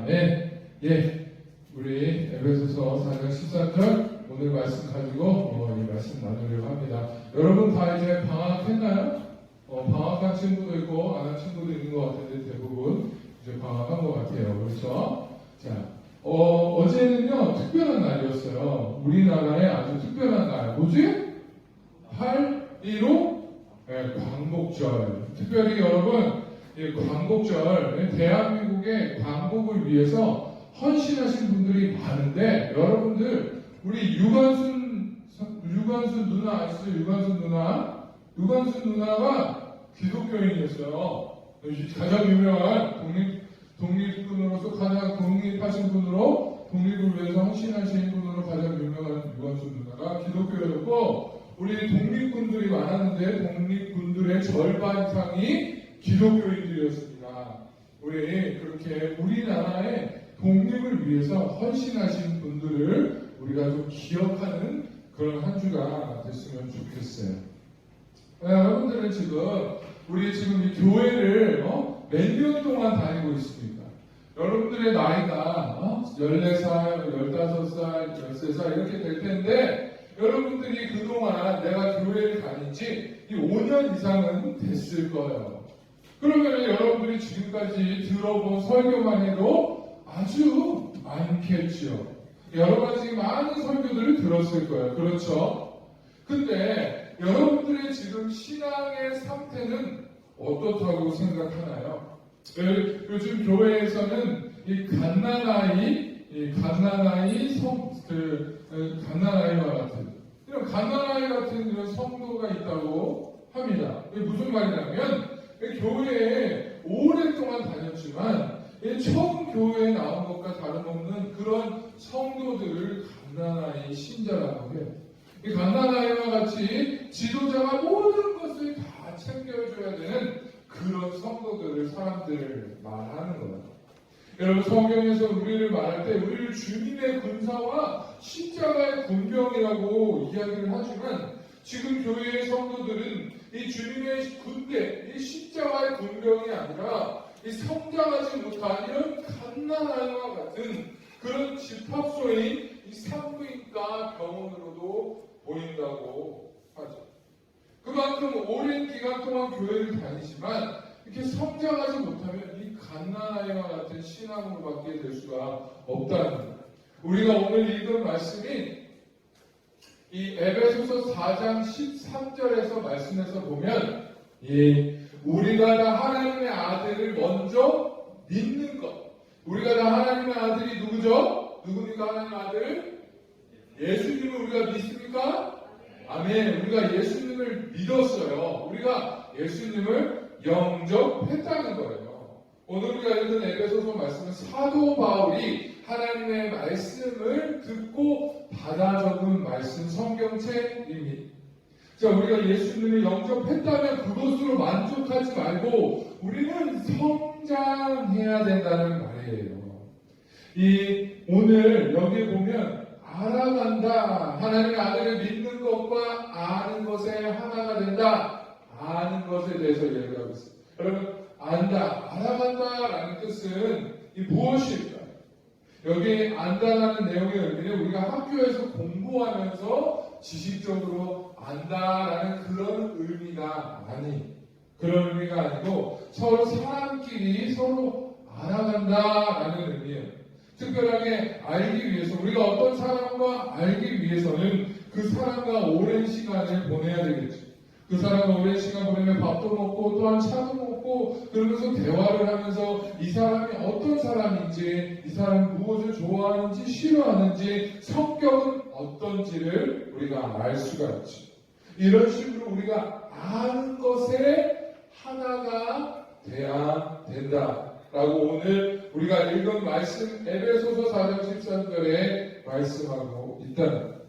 아멘. 예, 우리 에베소서 4장 13절 오늘 말씀 가지고 이 말씀 나누려고 합니다. 여러분 다 이제 방학했나요? 방학한 친구도 있고 안 한 친구도 있는 것 같은데 대부분 이제 방학한 것 같아요. 그렇죠? 자, 어제는요 특별한 날이었어요. 우리나라의 아주 특별한 날. 뭐지? 8.15 광복절. 특별히 여러분 광복절, 대한민국의 광복을 위해서 헌신하신 분들이 많은데, 여러분들, 우리 유관순 누나 아시죠? 유관순 누나가 기독교인이었어요. 가장 유명한 독립군으로서 가장 독립하신 분으로, 독립을 위해서 헌신하신 분으로 가장 유명한 유관순 누나가 기독교였고, 우리 독립군들이 많았는데, 독립군들의 절반 이상이 기독교인들이었습니다. 우리 그렇게 우리나라의 독립을 위해서 헌신하신 분들을 우리가 좀 기억하는 그런 한 주가 됐으면 좋겠어요. 여러분들은 우리 지금 이 교회를 몇 년 동안 다니고 있습니까? 여러분들의 나이가 14살, 15살, 13살 이렇게 될 텐데, 여러분들이 그동안 내가 교회를 다닌 지 5년 이상은 됐을 거예요. 그러면 여러분들이 지금까지 들어본 설교만 해도 아주 많겠죠. 여러 가지 많은 설교들을 들었을 거예요. 그렇죠? 근데 여러분들의 지금 신앙의 상태는 어떻다고 생각하나요? 요즘 교회에서는 이 갓난아이와 같은 이런 갓난아이 같은 이런 성도가 있다고 합니다. 이게 무슨 말이냐면 교회에 오랫동안 다녔지만 처음 교회에 나온 것과 다름없는 그런 성도들을 갓난아이 신자라고 해요. 이 갓난아이와 같이 지도자가 모든 것을 다 챙겨줘야 되는 그런 성도들을 사람들을 말하는 거예요. 여러분 성경에서 우리를 말할 때 우리를 주님의 군사와 십자가의 군병이라고 이야기를 하지만 지금 교회의 성도들은 이 주님의 군대, 이 십자가의 군병이 아니라 이 성장하지 못한 이런 갓난아이와 같은 그런 집합소인 이 산부인과 병원으로도 보인다고 하죠. 그만큼 오랜 기간 동안 교회를 다니지만 이렇게 성장하지 못하면 이 갓난아이와 같은 신앙으로밖에 될 수가 없다는 거예요. 우리가 오늘 읽은 말씀이 이 에베소서 4장 13절에서 말씀에서 보면 우리가 다 하나님의 아들을 먼저 믿는 것. 우리가 다 하나님의 아들이 누구죠? 누굽니까? 하나님의 아들? 예수님을 우리가 믿습니까? 아멘. 우리가 예수님을 믿었어요. 우리가 예수님을 영접했다는 거예요. 오늘 우리가 읽은 에베소서 말씀은 사도 바울이 하나님의 말씀을 듣고 받아 적은 말씀 성경책입니다. 자, 우리가 예수님을 영접했다면 그것으로 만족하지 말고 우리는 성장해야 된다는 말이에요. 오늘 여기에 보면 알아간다. 하나님의 아들을 믿는 것과 아는 것에 하나가 된다. 아는 것에 대해서 얘기하고 있어요. 여러분, 안다, 알아간다라는 뜻은 무엇일까요? 여기 안다라는 내용의 의미는 우리가 학교에서 공부하면서 지식적으로 안다라는 그런 의미가 그런 의미가 아니고 서로 사람끼리 서로 알아간다라는 의미예요. 특별하게 알기 위해서 우리가 어떤 사람과 알기 위해서는 그 사람과 오랜 시간을 보내야 되겠죠. 그 사람과 오랜 시간 보내면 밥도 먹고 또한 차도 먹고 그러면서 대화를 하면서 이 사람이 어떤 사람인지, 이 사람이 무엇을 좋아하는지 싫어하는지, 성격은 어떤지를 우리가 알 수가 있죠. 이런 식으로 우리가 아는 것에 하나가 돼야 된다라고 오늘 우리가 읽은 말씀 에베소서 4장 13절에 말씀하고 있다는 거예요.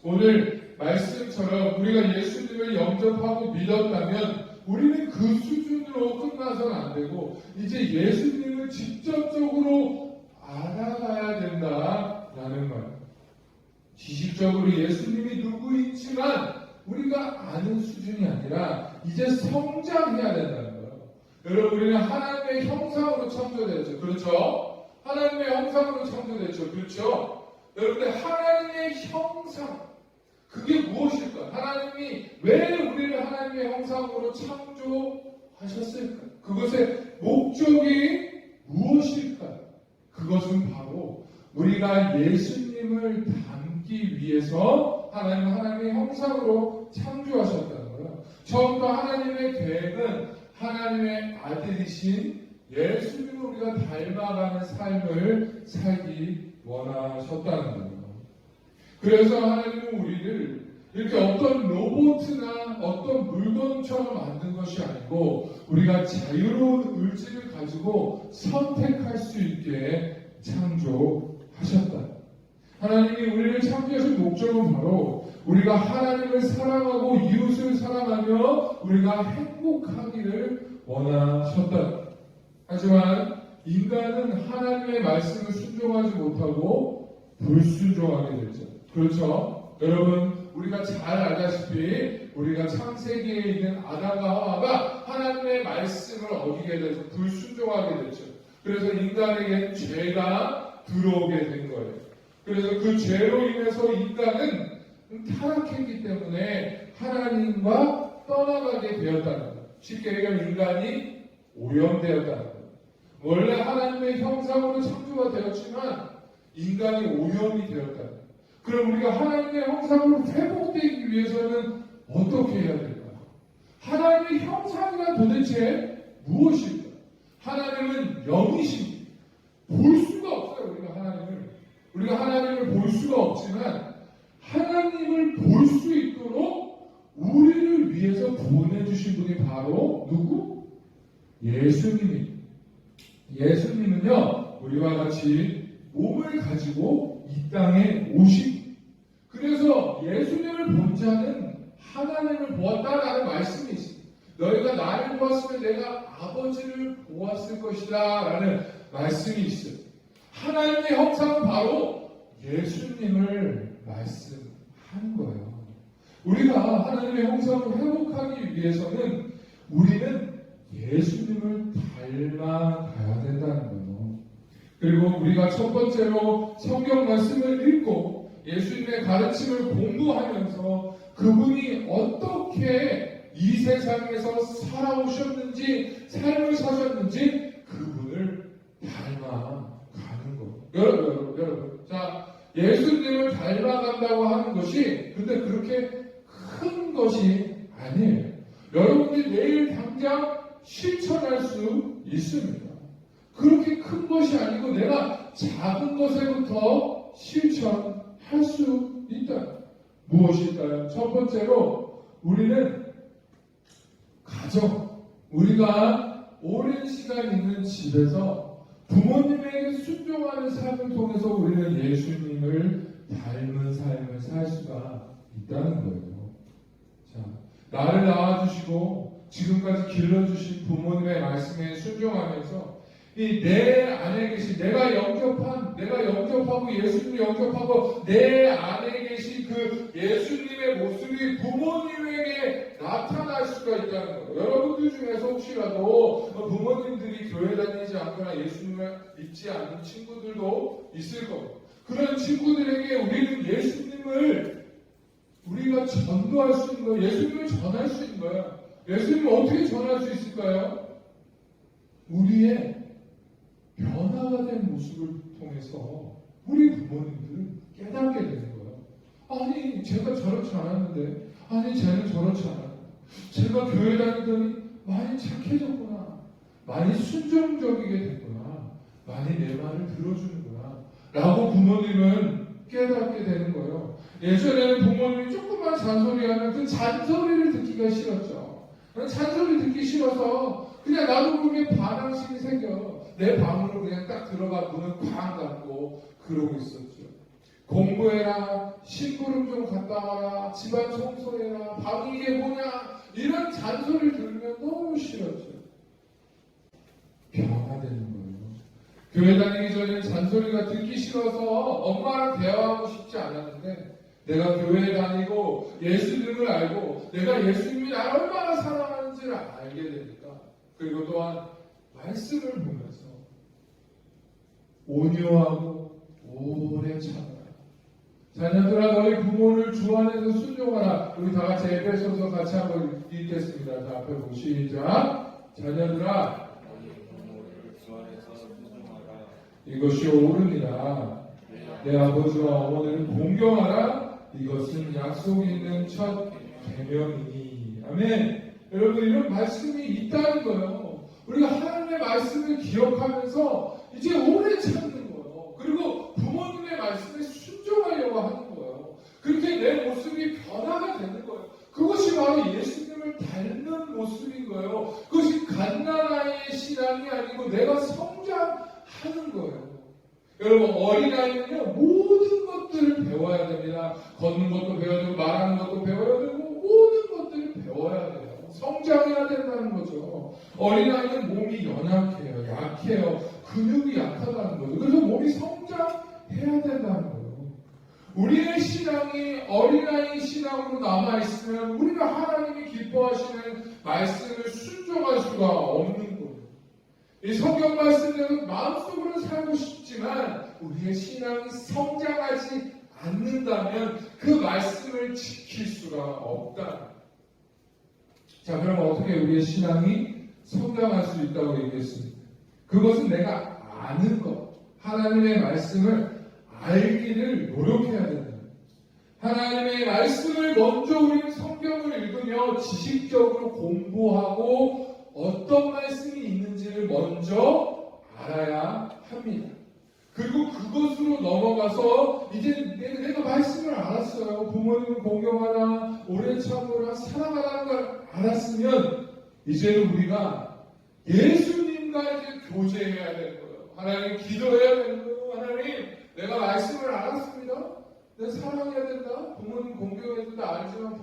오늘 말씀처럼 우리가 예수님을 영접하고 믿었다면 우리는 그 수준으로 끝나서는 안 되고 이제 예수님을 직접적으로 알아가야 된다라는 거예요. 지식적으로 예수님이 누구인지만 우리가 아는 수준이 아니라 이제 성장해야 된다는 거예요. 여러분, 우리는 하나님의 형상으로 창조되었죠. 그렇죠? 하나님의 형상으로 창조됐죠. 그렇죠? 여러분들 하나님의 형상 그게 무엇일까? 하나님이 왜 우리를 하나님의 형상으로 창조하셨을까? 그것의 목적이 무엇일까? 그것은 바로 우리가 예수님을 닮기 위해서 하나님의 형상으로 창조하셨다는 거예요. 처음부터 하나님의 계획은 하나님의 아들이신 예수님을 우리가 닮아가는 삶을 살기 원하셨다는 거예요. 그래서 하나님은 우리를 이렇게 어떤 로봇이나 어떤 물건처럼 만든 것이 아니고 우리가 자유로운 의지를 가지고 선택할 수 있게 창조하셨다. 하나님이 우리를 창조하신 목적은 바로 우리가 하나님을 사랑하고 이웃을 사랑하며 우리가 행복하기를 원하셨다. 하지만 인간은 하나님의 말씀을 순종하지 못하고 불순종하게 되죠. 그렇죠? 여러분 우리가 잘 알다시피 우리가 창세기에 있는 아담과 하와가 하나님의 말씀을 어기게 돼서 불순종하게 됐죠. 그래서 인간에게 죄가 들어오게 된 거예요. 그래서 그 죄로 인해서 인간은 타락했기 때문에 하나님과 떠나가게 되었다는 거예요. 쉽게 얘기하면 인간이 오염되었다는 거예요. 원래 하나님의 형상으로 창조가 되었지만 인간이 오염이 되었다는 거예요. 그럼 우리가 하나님의 형상으로 회복되기 위해서는 어떻게 해야 될까요? 하나님의 형상이란 도대체 무엇일까요? 하나님은 영이십니다. 볼 수가 없어요. 우리가 하나님을 볼 수가 없지만 하나님을 볼 수 있도록 우리를 위해서 보내주신 분이 바로 누구? 예수님입니다. 예수님은요 우리와 같이 몸을 가지고 이 땅에 오신 그래서 예수님을 본 자는 하나님을 보았다라는 말씀이 있습니다. 너희가 나를 보았으면 내가 아버지를 보았을 것이다 라는 말씀이 있어요. 하나님의 형상은 바로 예수님을 말씀하는 거예요. 우리가 하나님의 형상을 회복하기 위해서는 우리는 예수님을 닮아가야 된다는 거예요. 그리고 우리가 첫 번째로 성경 말씀을 읽고 예수님의 가르침을 공부하면서 그분이 어떻게 이 세상에서 살아오셨는지 삶을 사셨는지 그분을 닮아가는 거예요. 여러분 자 예수님을 닮아간다고 하는 것이 근데 그렇게 큰 것이 아니에요. 여러분들이 내일 당장 실천할 수 있습니다. 그렇게 큰 것이 아니고 내가 작은 것에부터 실천할 수 있다. 무엇일까요? 첫 번째로 우리는 가정, 우리가 오랜 시간 있는 집에서 부모님에게 순종하는 삶을 통해서 우리는 예수님을 닮은 삶을 살 수가 있다는 거예요. 자, 나를 낳아주시고 지금까지 길러주신 부모님의 말씀에 순종하면서 내 안에 계신 내가 영접하고 예수님을 영접하고 내 안에 계신 그 예수님의 모습이 부모님에게 나타날 수가 있다는 거예요. 여러분들 중에서 혹시라도 부모님들이 교회 다니지 않거나 예수님을 믿지 않는 친구들도 있을 겁니다. 그런 친구들에게 우리는 예수님을 우리가 전도할 수 있는 거예요. 예수님을 전할 수 있는 거예요. 예수님을 어떻게 전할 수 있을까요? 우리의 변화가 된 모습을 통해서 우리 부모님들은 깨닫게 되는 거예요. 아니 제가 저렇지 않았는데 아니 쟤는 저렇지 않았는데 제가 교회 다니더니 많이 착해졌구나. 많이 순종적이게 됐구나. 많이 내 말을 들어주는구나. 라고 부모님은 깨닫게 되는 거예요. 예전에는 부모님이 조금만 잔소리하면 그 잔소리를 듣기가 싫었죠. 잔소리 듣기 싫어서 그냥 나도 모르게 반항심이 생겨. 내 방으로 그냥 딱 들어가 문을 쾅 닫고 그러고 있었죠. 공부해라, 심부름 좀 갔다 와라, 집안 청소해라, 방이 이게 뭐냐 이런 잔소리를 들으면 너무 싫었죠. 변화되는 거예요. 교회 다니기 전에 잔소리가 듣기 싫어서 엄마랑 대화하고 싶지 않았는데 내가 교회에 다니고 예수님을 알고 내가 예수님이 나를 얼마나 사랑하는지를 알게 되니까 그리고 또한 말씀을 보면서 온유하고 오래 참아라. 자녀들아 너희 부모를 주 안에서 순종하라. 우리 다 같이 에베소서 같이 한번 읽겠습니다. 자, 앞에 보고 시작. 자녀들아 이것이 옳으니라. 내 아버지와 어머니를 공경하라. 이것은 약속 있는 첫 계명이니. 아멘. 여러분 이런 말씀이 있다는 거예요. 우리가 하나님의 말씀을 기억하면서 이제 오래 참는 거예요. 그리고 부모님의 말씀에 순종하려고 하는 거예요. 그렇게 내 모습이 변화가 되는 거예요. 그것이 바로 예수님을 닮는 모습인 거예요. 그것이 갓난아이의 신앙이 아니고 내가 성장하는 거예요. 여러분 어린아이는요 모든 것들을 배워야 됩니다. 걷는 것도 배워야 되고 말하는 것도 배워야 되고 모든 것들을 배워야 돼요. 성장해야 된다는 거죠. 어린아이는 몸이 연약해요. 약해요. 근육이 약하다는 거죠. 그래서 몸이 성장해야 된다는 거예요. 우리의 신앙이 어린아이 신앙으로 남아있으면 우리가 하나님이 기뻐하시는 말씀을 순종할 수가 없는 거예요. 이 성경 말씀대로 마음속으로 살고 싶지만 우리의 신앙이 성장하지 않는다면 그 말씀을 지킬 수가 없다. 자, 그럼 어떻게 우리의 신앙이 성장할 수 있다고 얘기했습니까? 그것은 내가 아는 것, 하나님의 말씀을 알기를 노력해야 된다. 하나님의 말씀을 먼저 우리는 성경을 읽으며 지식적으로 공부하고 어떤 말씀이 있는지를 먼저 알아야 합니다. 그리고 그것으로 넘어가서 이제 내가 말씀을 알았어요. 부모님을 공경하라, 오래 참으라, 사랑하라는 걸 알았으면 이제는 우리가 예수님과 이제 교제해야 되는 거예요. 하나님 기도해야 되는 거예요. 하나님 내가 말씀을 알았습니다. 내가 사랑해야 된다. 부모님 공경해야 된다. 알지만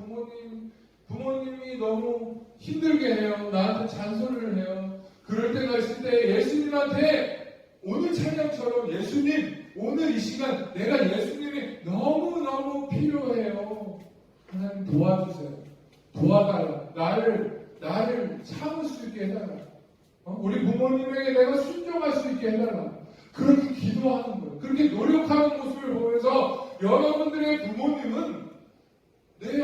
부모님이 너무 힘들게 해요. 나한테 잔소리를 해요. 그럴 때가 있을 때 예수님한테 오늘 찬양처럼 예수님 오늘 이 시간 내가 예수님이 너무너무 필요해요. 하나님 도와주세요. 도와달라. 나를 참을 수 있게 해달라. 우리 부모님에게 내가 순종할 수 있게 해달라. 그렇게 기도하는 거예요. 그렇게 노력하는 모습을 보면서 여러분들의 부모님은 내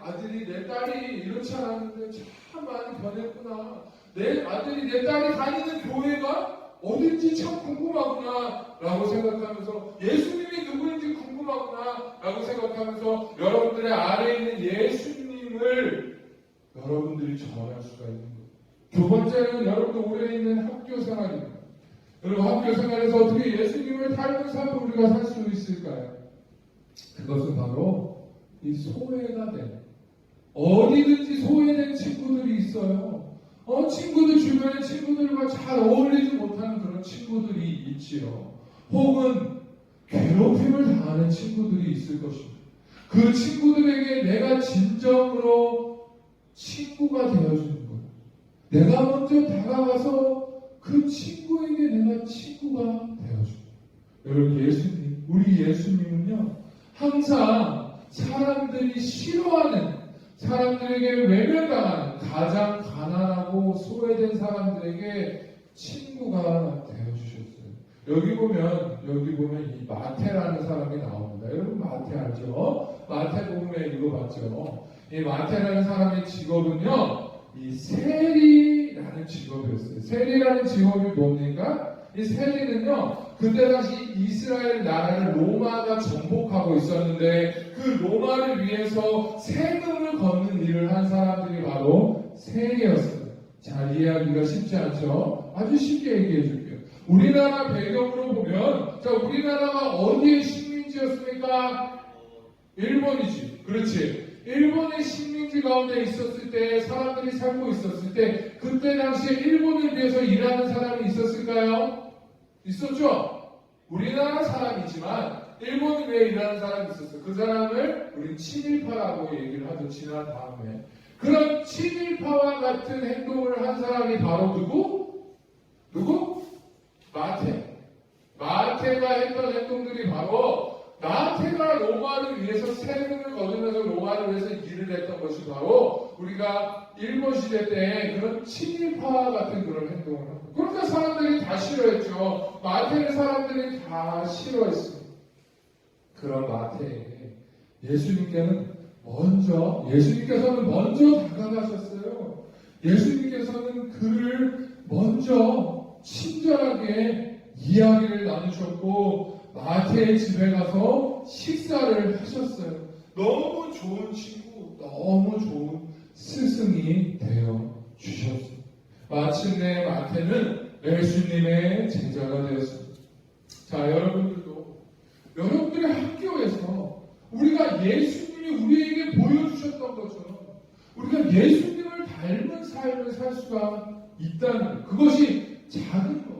아들이 내 딸이 이렇지 않았는데 참 많이 변했구나. 내 아들이 내 딸이 다니는 교회가 어딘지 참 궁금하구나 라고 생각하면서 예수님이 누구인지 궁금하구나 라고 생각하면서 여러분들의 아래에 있는 예수님을 여러분들이 전할 수가 있는 거예요. 두 번째는 여러분들 오래 있는 학교 생활입니다. 여러분 학교 생활에서 어떻게 예수님을 닮은 삶을 우리가 살 수 있을까요? 그것은 바로 이 소외가 된 어디든지 소외된 친구들이 있어요. 친구들 주변에 친구들과 잘 어울리지 못하는 그런 친구들이 있지요. 혹은 괴롭힘을 당하는 친구들이 있을 것입니다. 그 친구들에게 내가 진정으로 친구가 되어주는 거예요. 내가 먼저 다가가서 그 친구에게 내가 친구가 되어주는 거예요. 여러분 우리 예수님은요 항상 사람들이 싫어하는 사람들에게 외면당하는 가장 가난하고 소외된 사람들에게 친구가 되어주셨어요. 여기 보면 이 마태라는 사람이 나옵니다. 여러분 마태 알죠? 마태복음에 읽어봤죠? 이 마태라는 사람의 직업은요, 이 세리라는 직업이었어요. 세리라는 직업이 뭡니까? 이 세리는요, 그때 당시 이스라엘 나라를 로마가 정복하고 있었는데 그 로마를 위해서 세금을 걷는 일을 한 사람들이 바로 세리였어요. 자, 이해하기가 쉽지 않죠? 아주 쉽게 얘기해 줄게요. 우리나라 배경으로 보면, 자, 우리나라가 어디의 식민지였습니까? 일본이지. 그렇지. 일본의 식민지 가운데 있었을 때, 사람들이 살고 있었을 때, 그때 당시에 일본을 위해서 일하는 사람이 있었을까요? 있었죠? 우리나라 사람이지만 일본을 위해 일하는 사람이 있었어요. 그 사람을 우리 친일파라고 얘기를 하죠. 지난 다음에. 그런 친일파와 같은 행동을 한 사람이 바로 누구? 마태. 마태가 했던 행동들이 바로 마태가 로마를 위해서 세금을 거두면서 로마를 위해서 일을 했던 것이 바로 우리가 일본시대 때 그런 친일파 같은 그런 행동을 하고, 그러니까 사람들이 다 싫어했죠. 마태를 사람들이 다 싫어했어요. 그런 마태에게 예수님께서는 먼저 다가가셨어요. 예수님께서는 그를 먼저 친절하게 이야기를 나누셨고 마태의 집에 가서 식사를 하셨어요. 너무 좋은 친구, 너무 좋은 스승이 되어 주셨어요. 마침내 마태는 예수님의 제자가 되었습니다. 자, 여러분들의 학교에서 우리가 예수님이 우리에게 보여주셨던 것처럼 우리가 예수님을 닮은 삶을 살 수가 있다는 것. 그것이 작은 것.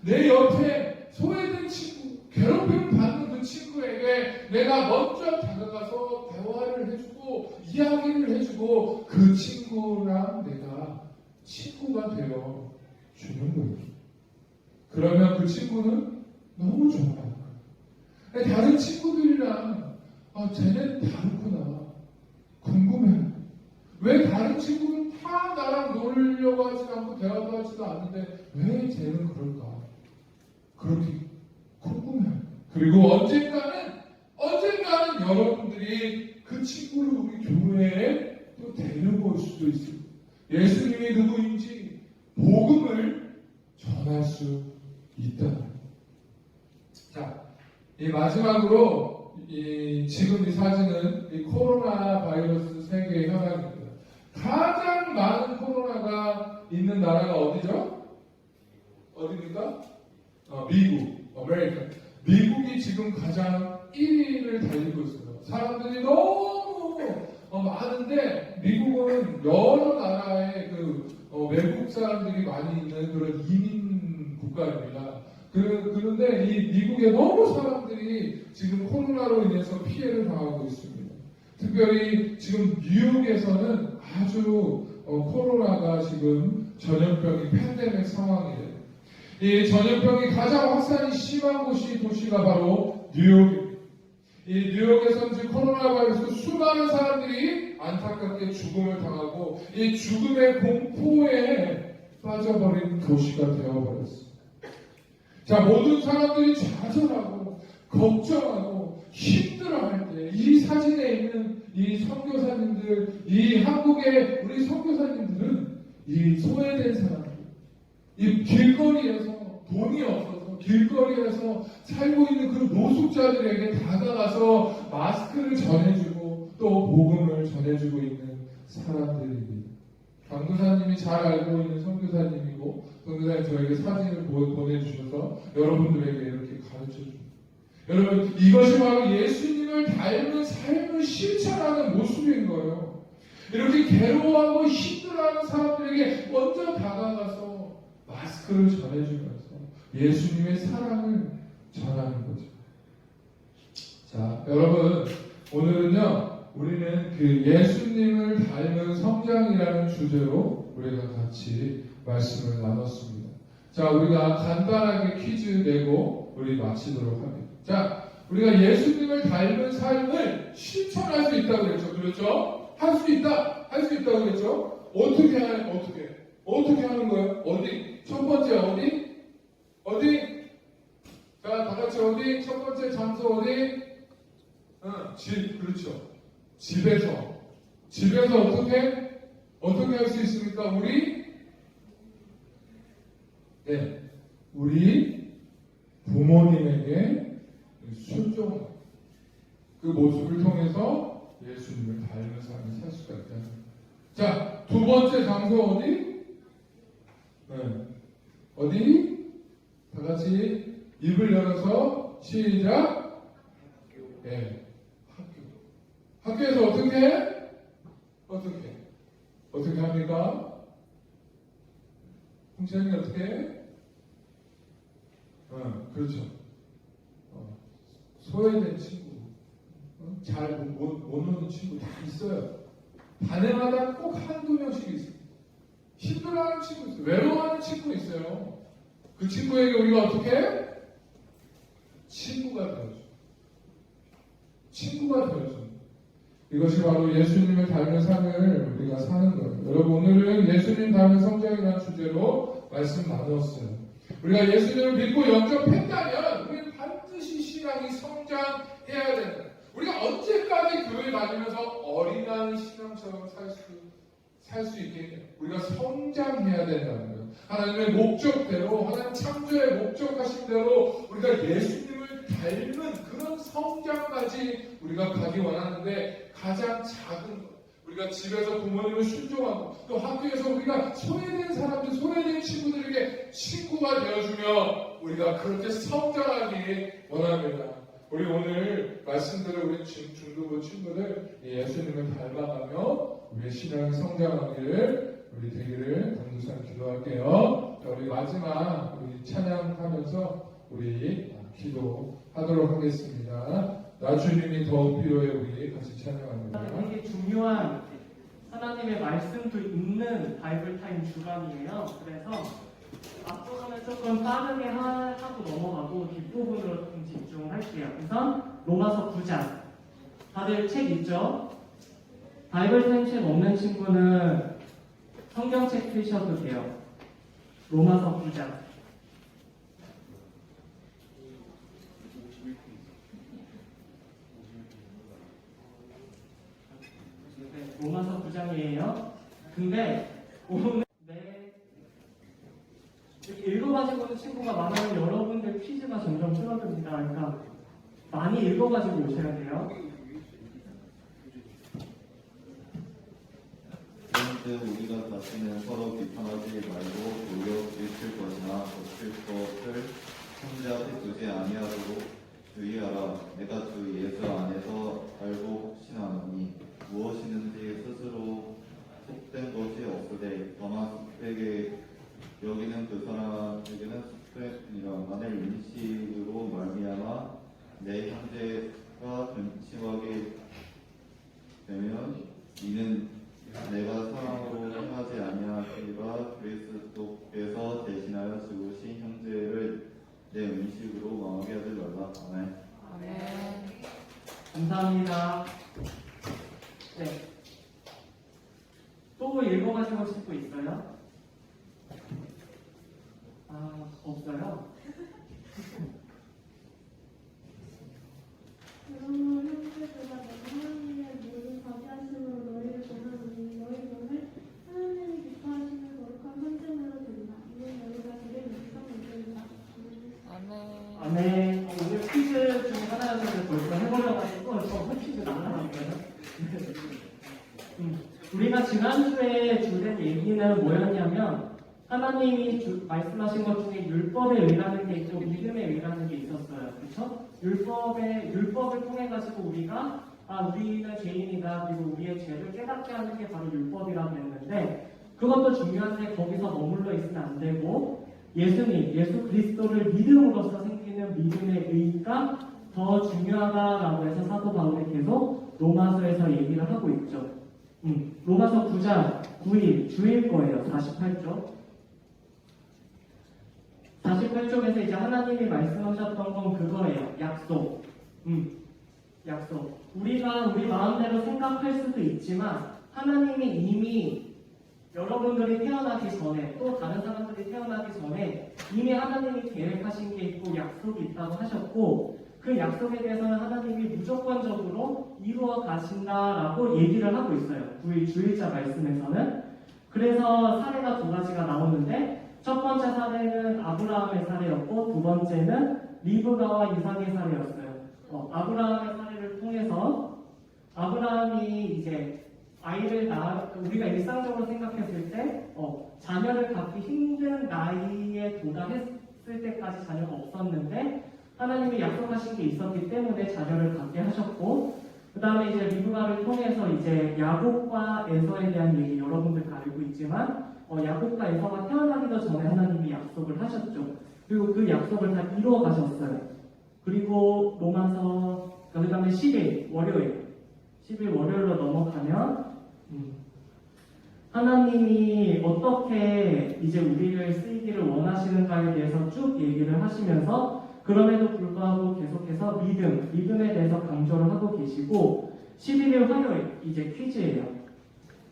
내 옆에 소외된 친구, 괴롭힘을 받는 그 친구에게 내가 먼저 다가가서 대화를 해주고 이야기를 해주고 그 친구랑 내가 친구가 되어 주는 거예요. 그러면 그 친구는 너무 좋아요. 다른 친구들이랑 쟤는 다르구나 궁금해요. 왜 다른 친구는 다 나랑 놀려고 하지도 않고 대화도 하지도 않는데 왜 쟤는 그럴까? 그렇게 궁금해요. 그리고 언젠가는 여러분들이 그 친구를 우리 교회에 또 데려올 수도 있습니다. 예수님이 누구인지 복음을 전할 수 있다. 자, 이 마지막으로 지금 이 사진은 이 코로나 바이러스 세계 현황입니다. 가장 많은 코로나가 있는 나라가 어디죠? 어디입니까? 미국, 아메리카. 미국이 지금 가장 1위를 달리고 있어요. 사람들이 너무 많은데 미국은 여러 나라의 외국 사람들이 많이 있는 그런 이민 국가입니다. 그런데 이 미국에 너무 사람들이 지금 코로나로 인해서 피해를 당하고 있습니다. 특별히 지금 뉴욕에서는 아주 코로나가 지금 전염병이 팬데믹 상황이에요. 이 전염병이 가장 확산이 심한 도시가 바로 뉴욕입니다. 이 뉴욕에서는 지금 코로나 바이러스 수많은 사람들이 안타깝게 죽음을 당하고 이 죽음의 공포에 빠져버린 도시가 되어버렸습니다. 자, 모든 사람들이 좌절하고 걱정하고 힘들어할 때 이 사진에 있는 이 선교사님들, 이 한국의 우리 선교사님들은 이 소외된 사람들, 이 길거리에서 돈이 없어서 길거리에서 살고 있는 그 노숙자들에게 다가가서 마스크를 전해주고 또 복음을 전해주고 있는 사람들입니다. 강도사님이 잘 알고 있는 선교사님이고 선교사님 저에게 사진을 보내주셔서 여러분들에게 이렇게 가르쳐줍니다. 여러분, 이것이 바로 예수님을 닮은 삶을 실천하는 모습인 거예요. 이렇게 괴로워하고 힘들어하는 사람들에게 먼저 다가가서 마스크를 전해주면서 예수님의 사랑을 전하는 거죠. 자, 여러분, 오늘은요, 우리는 그 예수님을 닮은 성장이라는 주제로 우리가 같이 말씀을 나눴습니다. 자, 우리가 간단하게 퀴즈 내고 우리 마치도록 합니다. 자, 우리가 예수님을 닮은 삶을 실천할 수 있다고 그랬죠. 그렇죠? 할 수 있다고 그랬죠? 어떻게 하는 거예요? 어디? 첫 번째 어디? 자, 다 같이 어디? 첫 번째 장소 어디? 그렇죠. 집에서 어떻게 할 수 있습니까? 우리 부모님에게 순종하는 그 모습을 통해서 예수님을 닮은 삶을 살 수가 있다는 거예요. 자, 두 번째 장소 어디? 다 같이 입을 열어서 시작. 학교에서 어떻게 합니까? 홍채영이 어떻게 해? 그렇죠. 소외된 친구, 잘 못 노는 친구 다 있어요. 반에마다 꼭 한두 명씩 있어요. 힘들어하는 친구 있어요. 외로워하는 친구 있어요. 그 친구에게 우리가 어떻게 해? 친구가 되어줘. 친구가 되어줍니다. 이것이 바로 예수님을 닮은 삶을 우리가 사는 거예요. 여러분, 오늘은 예수님 닮은 성장이라는 주제로 말씀 나누었어요. 우리가 예수님을 믿고 영접했다면 우리는 반드시 신앙이 성장해야 된다. 우리가 언제까지 교회 다니면서 어린아이 신앙처럼 살 수 있겠냐? 우리가 성장해야 된다는 거예요. 하나님의 목적대로, 하나님 창조의 목적하신 대로 우리가 예수님을 닮은 그런 성장까지 우리가 가기 원하는데, 가장 작은 것, 우리가 집에서 부모님을 순종하고 또 학교에서 우리가 소외된 사람들, 소외된 친구들에게 친구가 되어주며 우리가 그렇게 성장하기 원합니다. 우리 오늘 말씀대로 우리 중등부 친구들 예수님을 닮아가며 우리의 신앙이 성장하기를 우리 되기를 감사히 기도할게요. 자, 우리 마지막 우리 찬양하면서 우리 기도하도록 하겠습니다. 나 주님이 더욱 필요해. 우리 같이 찬양합니다. 되게 중요한 하나님의 말씀도 있는 바이블 타임 주간이에요. 그래서 앞부분은 조금 빠르게 하고 넘어가고 뒷부분으로 좀 집중할게요. 우선 로마서 9장. 다들 책 있죠? 바이블 타임 책 없는 친구는 성경책 펴셔도 돼요. 로마서 9장. 로마서 9장이에요. 근데 오늘 읽어가지고 오는 친구가 많으면 여러분들 퀴즈가 점점 줄어듭니다. 그러니까 많이 읽어가지고 오셔야 돼요. 그런데 우리가 다시는 서로 비판하지 말고 도리어 부딪힐 것이나 거칠 것을 형제한테 두지 아니하도록 주의하라. 내가 주 예수 안에서 알고 확신하노니 무엇이든지 스스로 속된 것이 없으되 다만 숙되게 여기는 그 사람에게는 숙되니라. 만일 인식으로 말미암아 내 형제가 근심하게 되면 이는 내가 사랑으로 행하지 아니하리라. 그리스도께서 대신하여 죽으신 형제를 내 음식으로 망하게 하지 말라. 아멘. 아멘. 감사합니다. 네. 또 읽어가지고 싶고 있어요? 없어요? 그러므로 형제들아 너희 하나님의 모든 자비하심으로 너희를 권하노니 너희 몸을 하나님이 기뻐하시는 거룩한 헌금으로 드리라. 이는 너희가 드릴 육성이니라. 아멘. 오늘 퀴즈 중에 하나였는데 벌써 해버려가지고 저 퀴즈 날라갔어요. 우리가 지난주에 주된 얘기는 뭐였냐면 하나님이 말씀하신 것 중에 율법에 의하는 게 있고 믿음에 의하는 게 있었어요. 그렇죠? 율법을 통해 가지고 우리가 우리는 죄인이다, 그리고 우리의 죄를 깨닫게 하는 게 바로 율법이라고 했는데, 그것도 중요한데 거기서 머물러 있으면 안 되고 예수님, 예수 그리스도를 믿음으로써 생기는 믿음의 의가 더 중요하다라고 해서 사도 바울이 계속 로마서에서 얘기를 하고 있죠. 로마서 9장 9일 주일 거예요. 48쪽. 48쪽에서 이제 하나님이 말씀하셨던 건 그거예요. 약속. 약속. 우리가 우리 마음대로 생각할 수도 있지만 하나님이 이미 여러분들이 태어나기 전에, 또 다른 사람들이 태어나기 전에 이미 하나님이 계획하신 게 있고 약속이 있다고 하셨고, 그 약속에 대해서는 하나님이 무조건적으로 이루어 가신다라고 얘기를 하고 있어요. 9일 주일자 말씀에서는. 그래서 사례가 두 가지가 나오는데, 첫 번째 사례는 아브라함의 사례였고, 두 번째는 리브가와 이삭의 사례였어요. 아브라함의 사례를 통해서 아브라함이 이제 아이를 우리가 일상적으로 생각했을 때 자녀를 갖기 힘든 나이에 도달했을 때까지 자녀가 없었는데 하나님이 약속하신 게 있었기 때문에 자녀를 갖게 하셨고, 그 다음에 이제 리브가를 통해서 이제 야곱과 에서에 대한 얘기 여러분들 다 알고 있지만 야곱과 에서가 태어나기도 전에 하나님이 약속을 하셨죠. 그리고 그 약속을 다 이루어 가셨어요. 그리고 로마서 그 다음에 10일 월요일로 넘어가면 하나님이 어떻게 이제 우리를 쓰이기를 원하시는가에 대해서 쭉 얘기를 하시면서 그 그럼에도 불구하고 계속해서 믿음에 대해서 강조를 하고 계시고 11일 화요일 이제 퀴즈예요.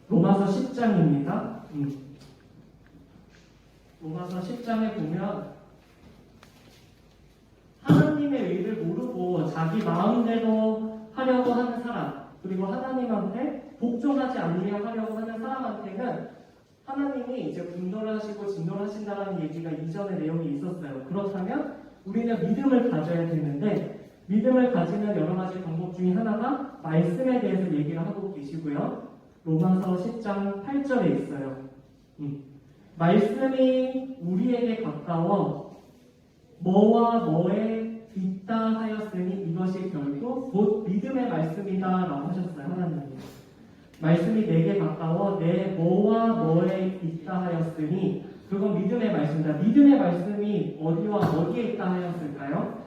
로마서 10장입니다. 로마서 10장에 보면 하나님의 의를 모르고 자기 마음대로 하려고 하는 사람, 그리고 하나님한테 복종하지 않으려 하려고 하는 사람한테는 하나님이 이제 분노를 하시고 진노를 하신다는 얘기가 이전에 내용이 있었어요. 그렇다면 우리는 믿음을 가져야 되는데 믿음을 가지는 여러 가지 방법 중에 하나가 말씀에 대해서 얘기를 하고 계시고요. 로마서 10장 8절에 있어요. 말씀이 우리에게 가까워 뭐와 뭐에 있다 하였으니 이것이 결국 곧 믿음의 말씀이다 라고 하셨어요. 하나님이 말씀이 내게 가까워 내 뭐와 뭐에 있다 하였으니 그건 믿음의 말씀이다. 믿음의 말씀이 어디와 어디에 있다 하였을까요?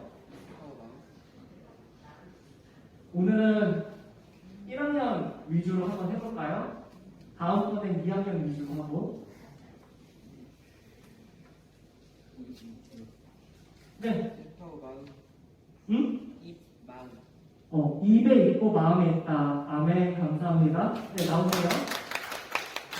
오늘은 1학년 위주로 한번 해볼까요? 다음번엔 2학년 위주로 하고. 네. 응? 입에 있고 마음에 있다. 아멘. 감사합니다. 네, 나오세요.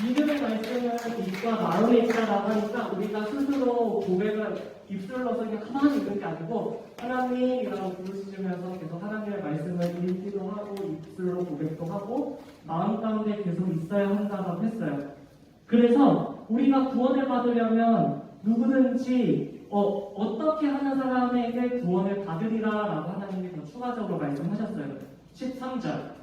믿음의 말씀은 입과 마음에 있다라고 하니까 우리가 스스로 고백을 입술로서 그냥 가만히 있는 게 아니고 하나님이라고 부르시면서 계속 하나님의 말씀을 읽기도 하고 입술로 고백도 하고 마음 가운데 계속 있어야 한다고 했어요. 그래서 우리가 구원을 받으려면 누구든지 어떻게 하는 사람에게 구원을 받으리라 라고 하나님이 더 추가적으로 말씀하셨어요. 13절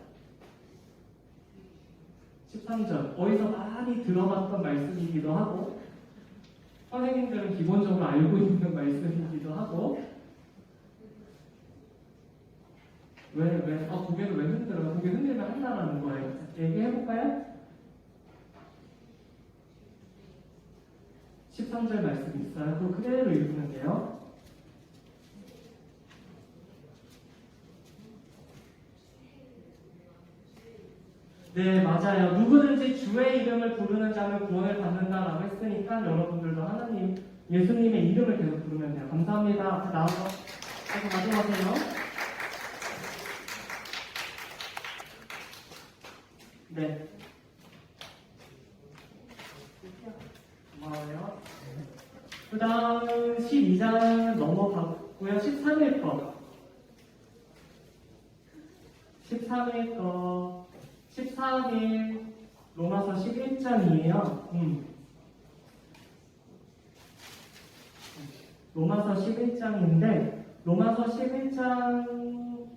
어디서 많이 들어봤던 말씀이기도 하고 선생님들은 기본적으로 알고 있는 말씀이기도 하고 고개를 왜 흔들어요? 고개 흔들면 한다라는 거예요. 얘기해볼까요? 13절 말씀이 있어요. 또 그대로 읽으면 돼요. 네, 맞아요. 누구든지 주의 이름을 부르는 자는 구원을 받는다라고 했으니까 여러분들도 하나님, 예수님의 이름을 계속 부르면 돼요. 감사합니다. 앞에 나와서 계속 가져가세요. 네. 고마워요. 그 다음 12장 넘어갔고요. 13일 거. 14일 로마서 11장이에요. 로마서 11장인데 로마서 11장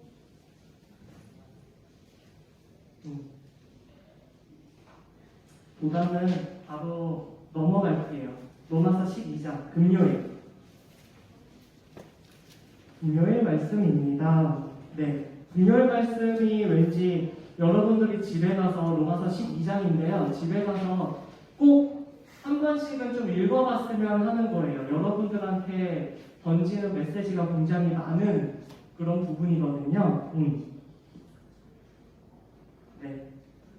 보다는 바로 넘어갈게요. 로마서 12장 금요일 말씀입니다. 네, 금요일 말씀이 왠지 여러분들이 집에 가서 로마서 12장인데요. 집에 가서 꼭 한 번씩은 좀 읽어봤으면 하는 거예요. 여러분들한테 던지는 메시지가 굉장히 많은 그런 부분이거든요. 네,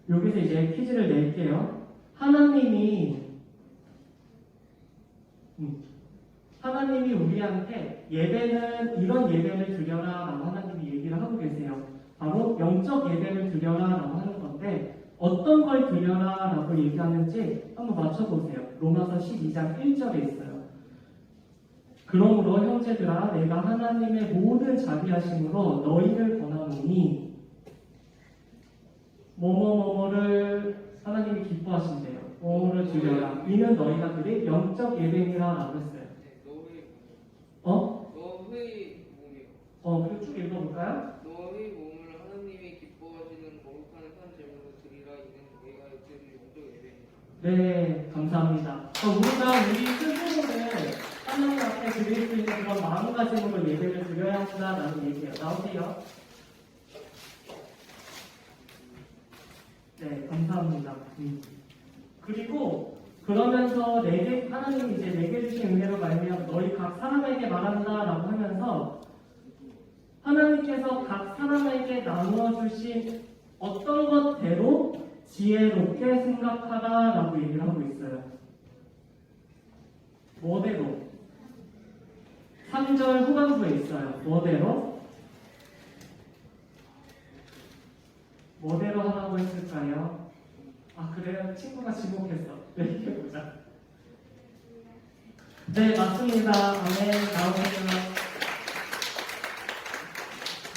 여기서 이제 퀴즈를 낼게요. 하나님이 우리한테 예배는 이런 예배를 드려라 라고 하나님이 얘기를 하고 계세요. 바로 영적 예배를 드려라 라고 하는 건데 어떤 걸 드려라 라고 얘기하는지 한번 맞춰보세요. 로마서 12장 1절에 있어요. 그러므로 형제들아 내가 하나님의 모든 자비하심으로 너희를 권하노니 뭐뭐뭐뭐를 하나님이 기뻐하신대요. 뭐를 드려라. 이는 너희가 드릴 영적 예배니라 라고 했어요. 너의 몸이요. 그리고 쭉 읽어볼까요? 너의 몸을 하나님이 기뻐하시는 거룩한 산 제물로 드리라. 이는 내가 드릴 영적 예배니라. 네, 감사합니다. 우리가 우리 스스로를 하나님 앞에 드릴 수 있는 그런 마음가짐으로 예배를 드려야 한다라는 얘기예요. 나오세요. 네, 감사합니다. 그리고 그러면서 하나님이 이제 내게 주신 은혜로 말미암아 너희 각 사람에게 말한다라고 하면서 하나님께서 각 사람에게 나누어 주신 어떤 것대로 지혜롭게 생각하라라고 얘기를 하고 있어요. 뭐대로? 3절 후반부에 있어요. 뭐대로 하라고 했을까요? 아, 그래요? 친구가 지목했어. 네, 얘기해보자. 네, 맞습니다. 아멘. 나오세요.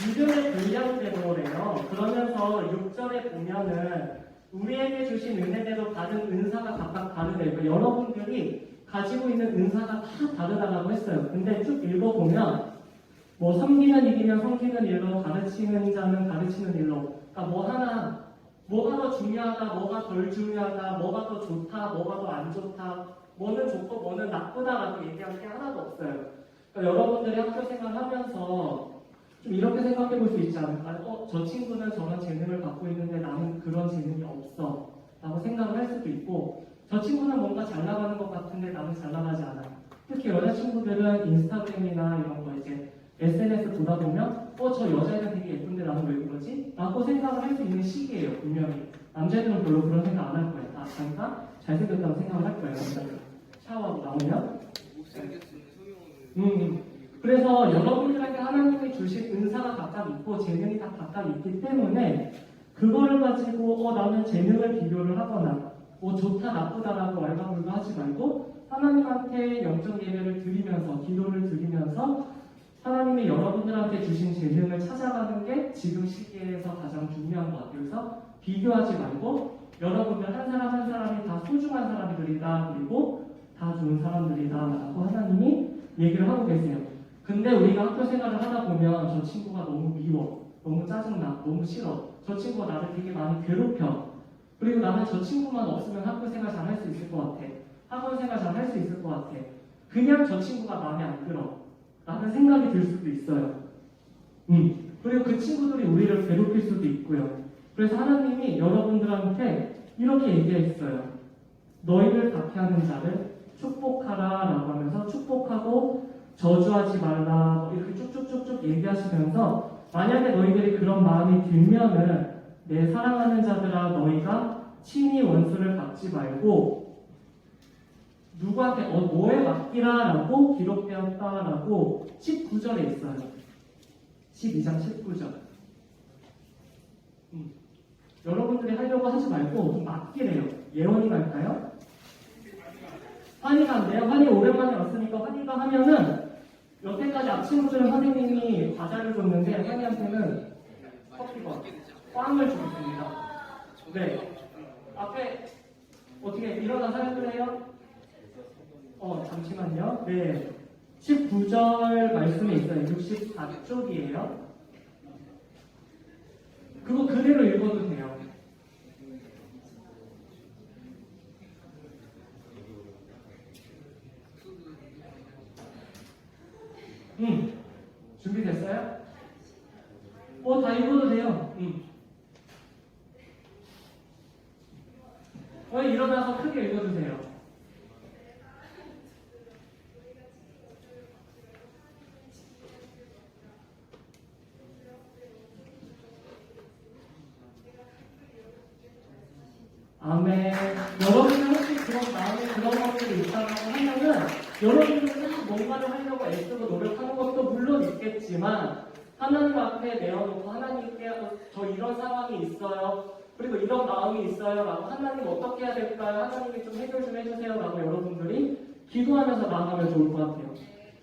믿음의 분량대로래요. 그러면서 6절에 보면은 우리에게 주신 은혜대로 받은 은사가 각각 다르대요. 그러니까 여러분들이 가지고 있는 은사가 다 다르다라고 했어요. 근데 쭉 읽어보면 뭐 섬기는 일이면 섬기는 일로, 가르치는 자는 가르치는 일로. 그러니까 뭐가 더 중요하다, 뭐가 덜 중요하다, 뭐가 더 좋다, 뭐가 더 안 좋다, 뭐는 좋고 뭐는 나쁘다라고 얘기할 게 하나도 없어요. 그러니까 여러분들이 학교 생활하면서 좀 이렇게 생각해 볼 수 있지 않을까요? 저 친구는 저런 재능을 갖고 있는데 나는 그런 재능이 없어 라고 생각을 할 수도 있고, 저 친구는 뭔가 잘 나가는 것 같은데 나는 잘 나가지 않아요. 특히 여자친구들은 인스타그램이나 이런 거 이제 SNS 보다 보면 저 여자애가 되게 예쁜데 나는 왜 그러지? 라고 생각을 할 수 있는 시기예요. 분명히 남자애들은 별로 그런 생각 안 할 거예요. 자기가 잘생겼다고 생각을 할 거예요. 남자들 샤워하고 나오면. 못생겼으면 소용없는. 그래서 여러분들에게 하나님이 주신 은사가 각각 있고 재능이 다 각각 있기 때문에 그거를 가지고 나는 재능을 비교를 하거나 좋다 나쁘다라고 왈가불가 하지 말고 하나님한테 영적 예배를 드리면서 기도를 드리면서 하나님이 여러분들한테 주신 재능을 찾아가는 게 지금 시기에서 가장 중요한 것 같아요. 그래서 비교하지 말고 여러분들 한 사람 한 사람이 다 소중한 사람들이다, 그리고 다 좋은 사람들이다 라고 하나님이 얘기를 하고 계세요. 근데 우리가 학교 생활을 하다 보면 저 친구가 너무 미워, 너무 짜증나, 너무 싫어, 저 친구가 나를 되게 많이 괴롭혀, 그리고 나는 저 친구만 없으면 학교 생활 잘 할 수 있을 것 같아, 학원 생활 잘 할 수 있을 것 같아, 그냥 저 친구가 마음에 안 들어 라는 생각이 들 수도 있어요. 그리고 그 친구들이 우리를 괴롭힐 수도 있고요. 그래서 하나님이 여러분들한테 이렇게 얘기했어요. 너희를 박해하는 자를 축복하라 라고 하면서 축복하고 저주하지 말라 이렇게 쭉쭉쭉쭉 얘기하시면서 만약에 너희들이 그런 마음이 들면은 내 사랑하는 자들아 너희가 친히 원수를 갚지 말고 누구한테 뭐에 맡기라 라고 기록되었다 라고 19절에 있어요. 12장 19절. 여러분들이 하려고 하지 말고 좀 맡기래요. 예원이 갈까요? 환희가 안 돼요? 환희 오랜만에 왔으니까 환희가 하면은 여태까지 아침부터는 선생님이 과자를 줬는데 환희한테는 커피와 빵을 주겠습니다. 네. 앞에 어떻게 일어나서 할래요? 잠시만요. 네. 19절 말씀에 있어요. 64쪽이에요. 그거 그대로 읽어도 돼요. 준비됐어요? 다 읽어도 돼요. 일어나서 크게 읽어주세요. 아멘. 여러분들 혹시 그런 마음에 그런 것들이 있다고 하면은 여러분들은 뭔가를 하려고 애쓰고 노력하는 것도 물론 있겠지만 하나님 앞에 내어놓고 하나님께 저 이런 상황이 있어요. 그리고 이런 마음이 있어요. 라고 하나님 어떻게 해야 될까요? 하나님이 좀 해결 좀 해주세요. 라고 여러분들이 기도하면서 나아가면 좋을 것 같아요.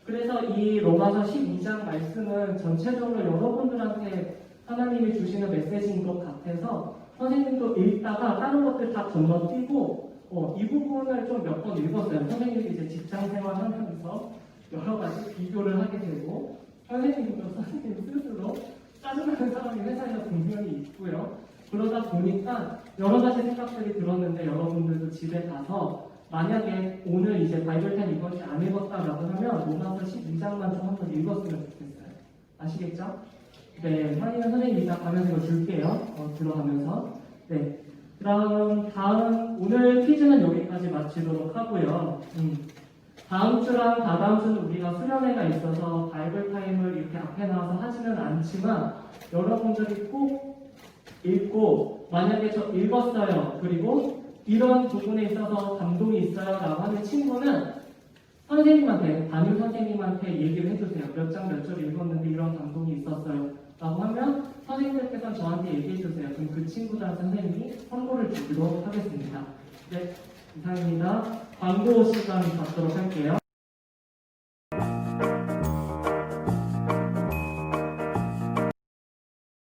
그래서 이 로마서 12장 말씀은 전체적으로 여러분들한테 하나님이 주시는 메시지인 것 같아서 선생님도 읽다가 다른 것들 다 건너뛰고 이 부분을 좀 몇 번 읽었어요. 선생님이 이제 직장 생활 하면서 여러 가지 비교를 하게 되고 선생님도 선생님 스스로 짜증나는 사람이 회사에서 분명히 있고요. 그러다 보니까 여러 가지 생각들이 들었는데 여러분들도 집에 가서 만약에 오늘 이제 바이블10 이것이 안 읽었다라고 하면 로마서 12장만 좀 한번 읽었으면 좋겠어요. 아시겠죠? 네, 환희는 선생님이 이따 가면서 이거 줄게요. 들어가면서. 네. 다음, 오늘 퀴즈는 여기까지 마치도록 하고요. 다음 주랑 다다음 주는 우리가 수련회가 있어서 바이블 타임을 이렇게 앞에 나와서 하지는 않지만 여러분들이 꼭 읽고 만약에 저 읽었어요. 그리고 이런 부분에 있어서 감동이 있어요. 라고 하는 친구는 선생님한테, 담임 선생님한테 얘기를 해주세요. 몇 장 몇 절 읽었는데 이런 감동이 있었어요. 라고 하면 선생님들께서 저한테 얘기해주세요. 그럼 그 친구랑 선생님이 선물을 주기로 하겠습니다. 네, 이상입니다. 광고 시간 갖도록 할게요.